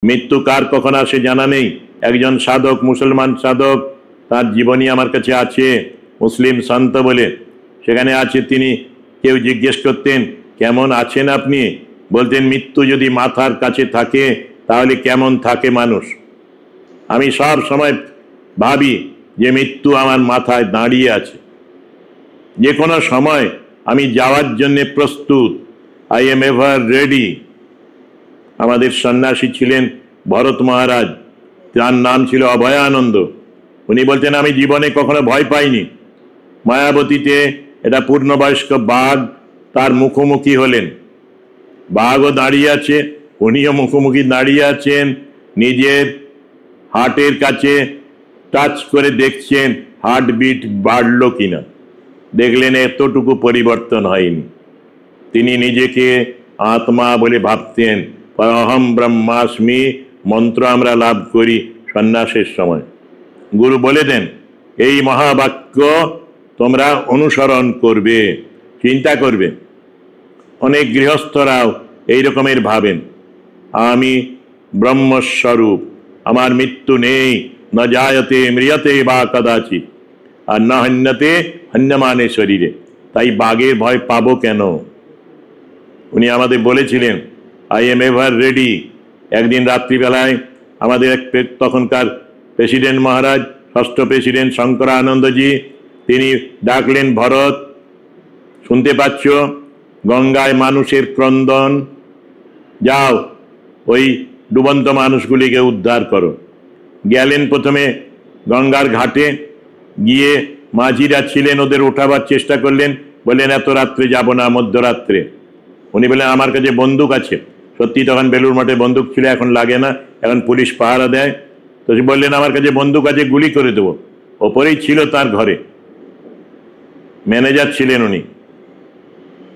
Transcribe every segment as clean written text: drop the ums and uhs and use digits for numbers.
মৃত্যু কার কখন আসে জানা নেই। একজন সাধক, মুসলমান সাধক, তার জীবনী আমার কাছে আছে, মুসলিম সন্ত বলে, সেখানে আছে। তিনি, কেউ জিজ্ঞেস করতেন কেমন আছেন আপনি, বলতেন মৃত্যু যদি মাথার কাছে থাকে তাহলে কেমন থাকে মানুষ। আমি সব সময় ভাবি যে মৃত্যু আমার মাথায় দাঁড়িয়ে আছে, যে কোনো সময় আমি যাওয়ার জন্য প্রস্তুত। I am ever ready. আমাদের সন্ন্যাসী ছিলেন ভরত মহারাজ, যার নাম ছিল অভয়ানন্দ। উনি বলতেন আমি জীবনে কখনো ভয় পাইনি। মায়াবতীতে এটা পূর্ণবয়স্ক বাঘ তার মুখোমুখি হলেন, বাঘও দাঁড়িয়ে আছে, উনিও মুখোমুখি দাঁড়িয়ে আছেন, নিজের হার্টের কাছে টাচ করে দেখছেন হার্টবিট বাড়লো কিনা। দেখলেন এতটুকু পরিবর্তন হয়নি। তিনি নিজেকে আত্মা বলে ভাবতেন। অহম ব্রহ্মাস্মি মন্ত্র আমরা লাভ করি সন্ন্যাসের সময়। গুরু বলে দেন এই মহাবাক্য তোমরা অনুসরণ করবে, চিন্তা করবে। অনেক গৃহস্থরাও এই রকমের ভাবেন, আমি ব্রহ্মস্বরূপ, আমার মৃত্যু নেই, না জায়তে মৃয়তে বা কদাচিৎ, আর না হন্যতে হন্যমানে শরীরে, তাই বাঘের ভয় পাবো কেন। উনি আমাদের বলেছিলেন আই এম এভার রেডি। একদিন রাত্রিবেলায় আমাদের তখনকার প্রেসিডেন্ট মহারাজ, ষষ্ঠ প্রেসিডেন্ট শঙ্করানন্দজি, তিনি ডাকলেন, ভরত শুনতে পাচ্ছ গঙ্গায় মানুষের ক্রন্দন, যাও ওই ডুবন্ত মানুষগুলিকে উদ্ধার করো। গেলেন প্রথমে গঙ্গার ঘাটে, গিয়ে মাঝিরা ছিলেন, ওদের ওঠাবার চেষ্টা করলেন, বললেন এত রাত্রে যাব না, মধ্যরাত্রে। উনি বললেন আমার কাছে বন্দুক আছে। সত্যি তখন বেলুর মঠে বন্দুক ছিল, এখন লাগে না, এখন পুলিশ পাহারা দেয়। তো বললেন আমার কাছে বন্দুক আছে, গুলি করে দেবো। ওপরেই ছিল তার ঘরে, ম্যানেজার ছিলেন উনি।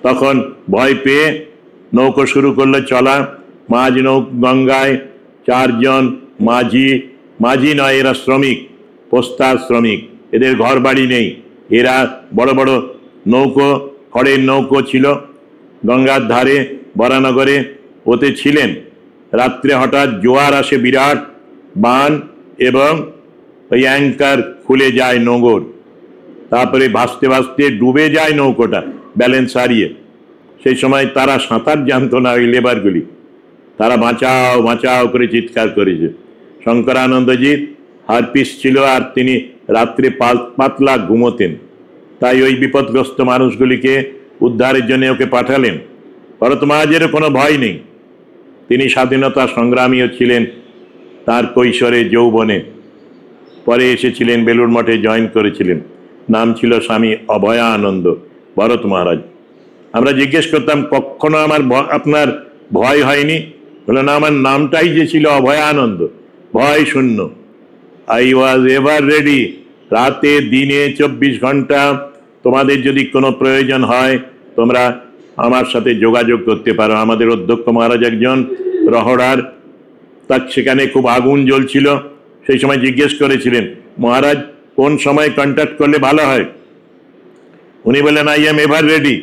তখন ভয় পেয়ে নৌকো শুরু করলো চলা। মাঝ গঙ্গায় চারজন মাঝি, মাঝি নয় এরা শ্রমিক, পোস্তার শ্রমিক, এদের ঘর বাড়ি নেই। এরা বড় বড় নৌকো, খড়ের নৌকো ছিল গঙ্গার ধারে বরানগরে, ওতে ছিলেন। রাত্রে হঠাৎ জোয়ার আসে, বিরাট বান, এবং ওই অ্যাঙ্কার খুলে যায় নোঙর, তারপরে ভাসতে ভাসতে ডুবে যায় নৌকোটা ব্যালেন্স হারিয়ে। সেই সময় তারা সাঁতার জানতো না, ওই লেবারগুলি, তারা বাঁচাও বাঁচাও করে চিৎকার করেছে। শঙ্করানন্দজির হারপিস ছিল, আর তিনি রাত্রে পাতলা ঘুমোতেন, তাই ওই বিপদগ্রস্ত মানুষগুলিকে উদ্ধারের জন্য ওকে পাঠালেন। ভরত মহারাজেরও কোনো ভয় নেই, তিনি স্বাধীনতা সংগ্রামীও ছিলেন তার কৈশোরে যৌবনে। পরে এসেছিলেন বেলুর মঠে, জয়েন করেছিলেন, নাম ছিল স্বামী অভয়ানন্দ ভরত মহারাজ। আমরা জিজ্ঞেস করতাম কখনো আপনার ভয় হয়নি? বলে না, আমার নামটাই যে ছিল অভয়ানন্দ, ভয় শূন্য। I was ever ready. রাতে দিনে 24 ঘন্টা তোমাদের যদি কোনো প্রয়োজন হয় তোমরা আমার সাথে যোগাযোগ করতে পারো। আমাদের অধ্যক্ষ মহারাজ একজন রহড়ার, তার সেখানে খুব আগুন জ্বলছিল। সেই সময় জিজ্ঞেস করেছিলেন মহারাজ কোন সময় কন্ট্যাক্ট করলে ভালো হয়। উনি বললেন আই এম এভার রেডি,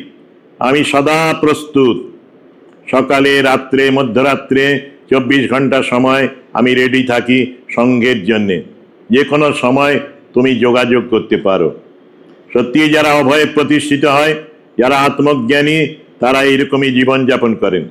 আমি সদা প্রস্তুত। সকালে, রাত্রে, মধ্যরাত্রে 24 ঘন্টা সময় আমি রেডি থাকি সঙ্গের জন্যে। যে কোনো সময় তুমি যোগাযোগ করতে পারো। সত্যি যারা অভয়ে প্রতিষ্ঠিত হয়, যারা আত্মজ্ঞানী, তারা এইরকমই জীবনযাপন করেন।